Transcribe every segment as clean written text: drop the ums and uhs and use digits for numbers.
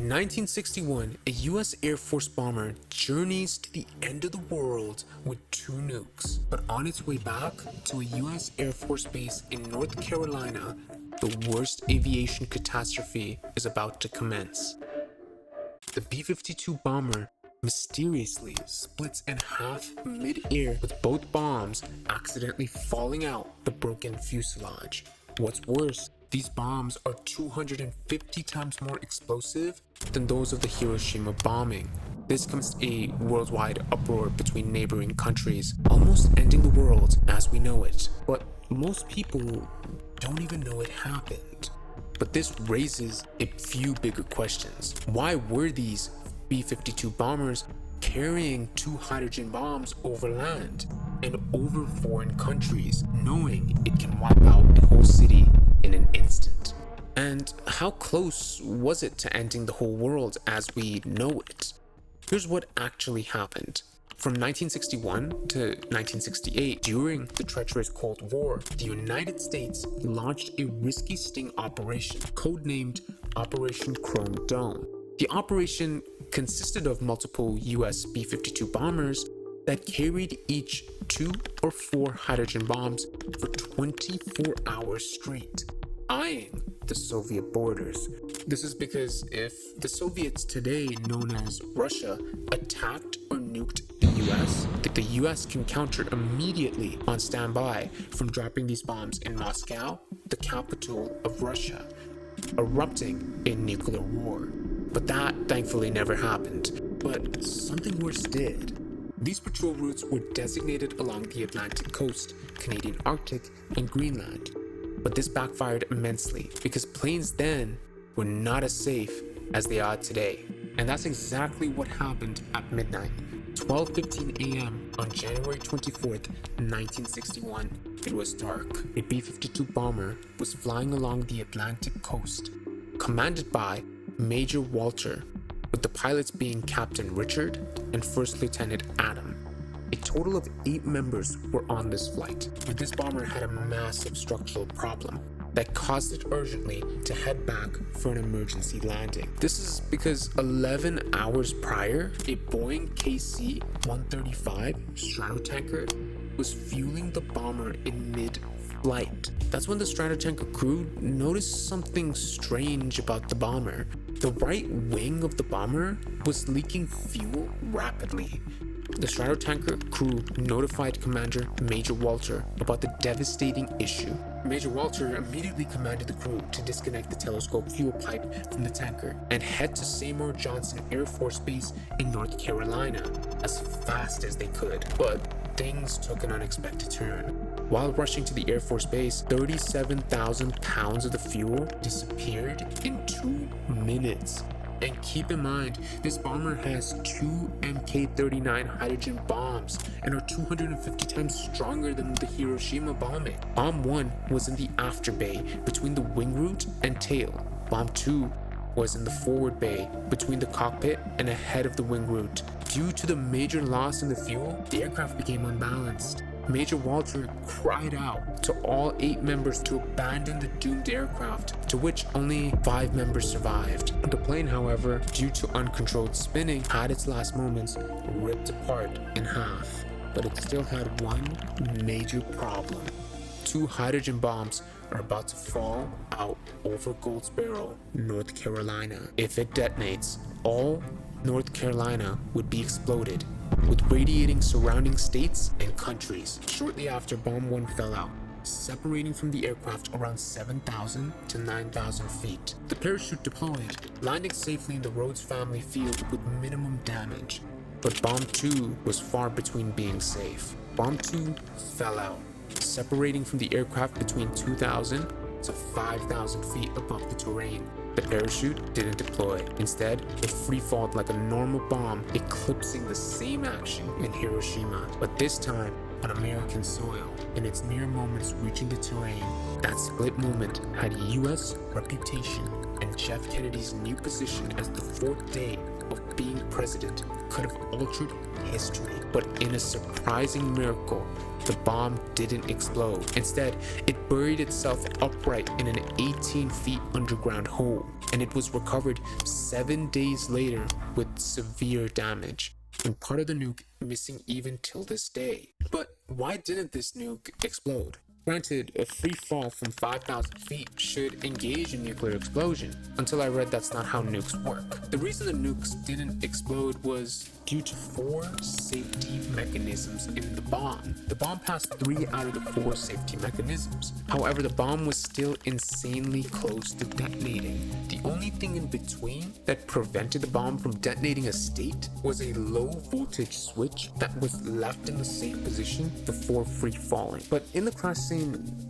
In 1961, a US Air Force bomber journeys to the end of the world with 2 nukes. But on its way back to a US Air Force base in North Carolina, the worst aviation catastrophe is about to commence. The B-52 bomber mysteriously splits in half mid-air, with both bombs accidentally falling out the broken fuselage. What's worse, these bombs are 250 times more explosive than those of the Hiroshima bombing. This caused a worldwide uproar between neighboring countries, almost ending the world as we know it. But most people don't even know it happened. But this raises a few bigger questions. Why were these B-52 bombers carrying 2 hydrogen bombs over land and over foreign countries, knowing it can wipe out a whole city in an instant? And how close was it to ending the whole world as we know it? Here's what actually happened. From 1961 to 1968, during the treacherous Cold War, the United States launched a risky sting operation, codenamed Operation Chrome Dome. The operation consisted of multiple US B-52 bombers that carried each 2 or 4 hydrogen bombs for 24 hours straight, eyeing the Soviet borders. This is because if the Soviets, today known as Russia, attacked or nuked the US, the US can counter immediately on standby from dropping these bombs in Moscow, the capital of Russia, erupting a nuclear war. But that thankfully never happened. But something worse did. These patrol routes were designated along the Atlantic coast, Canadian Arctic, and Greenland. But this backfired immensely because planes then were not as safe as they are today. And that's exactly what happened at midnight, 12:15 a.m. on January 24th, 1961. It was dark. A B-52 bomber was flying along the Atlantic coast, commanded by Major Walter, with the pilots being Captain Richard and First Lieutenant Adam. A total of 8 members were on this flight, but this bomber had a massive structural problem that caused it urgently to head back for an emergency landing. This is because 11 hours prior, a Boeing KC-135 Stratotanker was fueling the bomber in mid-flight. That's when the Stratotanker crew noticed something strange about the bomber. The right wing of the bomber was leaking fuel rapidly. The Stratotanker crew notified Commander Major Walter about the devastating issue. Major Walter immediately commanded the crew to disconnect the telescope fuel pipe from the tanker and head to Seymour Johnson Air Force Base in North Carolina as fast as they could. But things took an unexpected turn. While rushing to the Air Force Base, 37,000 pounds of the fuel disappeared in 2 minutes. And keep in mind, this bomber has 2 Mk-39 hydrogen bombs and are 250 times stronger than the Hiroshima bombing. Bomb 1 was in the after bay between the wing root and tail. Bomb 2 was in the forward bay between the cockpit and ahead of the wing root. Due to the major loss in the fuel, the aircraft became unbalanced. Major Walter cried out to all 8 members to abandon the doomed aircraft, to which only 5 members survived. The plane, however, due to uncontrolled spinning, had its last moments ripped apart in half. But it still had one major problem. 2 hydrogen bombs are about to fall out over Goldsboro, North Carolina. If it detonates, all North Carolina would be exploded, with radiating surrounding states and countries. Shortly after, Bomb 1 fell out, separating from the aircraft around 7,000 to 9,000 feet. The parachute deployed, landing safely in the Rhodes family field with minimum damage. But Bomb 2 was far between being safe. Bomb 2 fell out, separating from the aircraft between 2,000 to 5,000 feet above the terrain. The parachute didn't deploy. Instead, it freefalled like a normal bomb, eclipsing the same action in Hiroshima, but this time on American soil. In its mere moments reaching the terrain, that split moment had US reputation, and Jeff Kennedy's new position as the 4th day of being president could have altered history. But in a surprising miracle, the bomb didn't explode. Instead, it buried itself upright in an 18 feet underground hole, and it was recovered 7 days later with severe damage, and part of the nuke missing even till this day. But why didn't this nuke explode? Granted, a free fall from 5,000 feet should engage a nuclear explosion, until I read that's not how nukes work. The reason the nukes didn't explode was due to 4 safety mechanisms in the bomb. The bomb passed 3 out of the 4 safety mechanisms. However, the bomb was still insanely close to detonating. The only thing in between that prevented the bomb from detonating a state was a low voltage switch that was left in the safe position before free falling. But in the crash scene,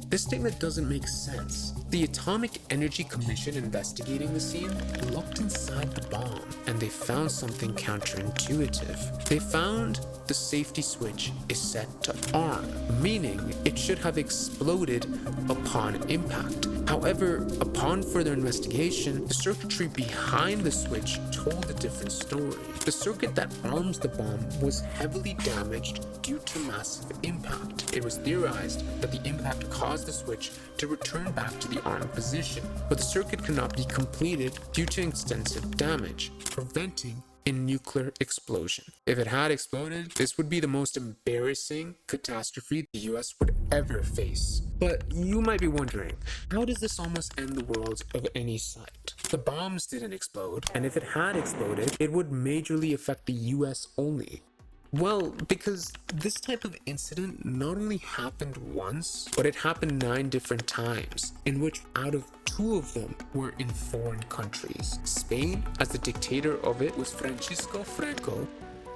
this statement doesn't make sense. The Atomic Energy Commission investigating the scene looked inside the bomb, and they found something counterintuitive. They found the safety switch is set to arm, meaning it should have exploded upon impact. However, upon further investigation, the circuitry behind the switch told a different story. The circuit that arms the bomb was heavily damaged due to massive impact. It was theorized that the impact caused the switch to return back to the armed position, but the circuit could not be completed due to extensive damage, preventing a nuclear explosion. If it had exploded, this would be the most embarrassing catastrophe the US would ever face. But you might be wondering, how does this almost end the world of any site? The bombs didn't explode, and if it had exploded, it would majorly affect the US only. Well, because this type of incident not only happened once, but it happened 9 different times, in which out of 2 of them were in foreign countries. Spain, as the dictator of it, was Francisco Franco,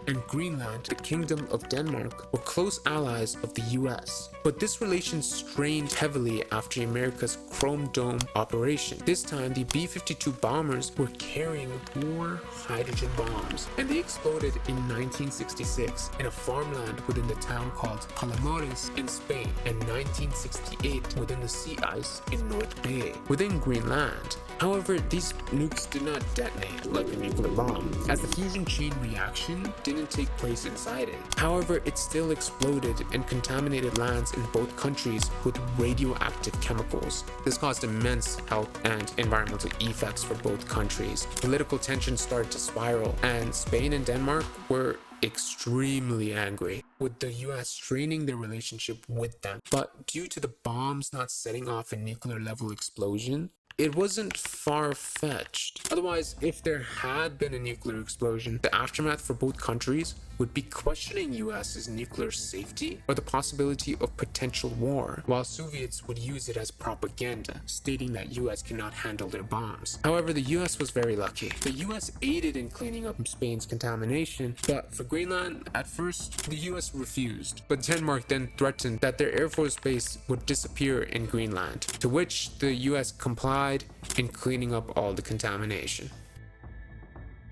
and Greenland, the Kingdom of Denmark, were close allies of the US. But this relation strained heavily after America's Chrome Dome operation. This time, the B-52 bombers were carrying 4 hydrogen bombs, and they exploded in 1966 in a farmland within the town called Palamores in Spain, and 1968 within the sea ice in North Bay, within Greenland. However, these nukes did not detonate like a nuclear bomb, as the fusion chain reaction didn't take place inside it. However, it still exploded and contaminated lands in both countries with radioactive chemicals. This caused immense health and environmental effects for both countries. Political tension started to spiral, and Spain and Denmark were extremely angry, with the US straining their relationship with them. But due to the bombs not setting off a nuclear level explosion, it wasn't far-fetched. Otherwise, if there had been a nuclear explosion, the aftermath for both countries would be questioning US's nuclear safety or the possibility of potential war, while Soviets would use it as propaganda, stating that US cannot handle their bombs. However, the US was very lucky. The US aided in cleaning up Spain's contamination, but for Greenland, at first, the US refused. But Denmark then threatened that their Air Force base would disappear in Greenland, to which the US complied in cleaning up all the contamination.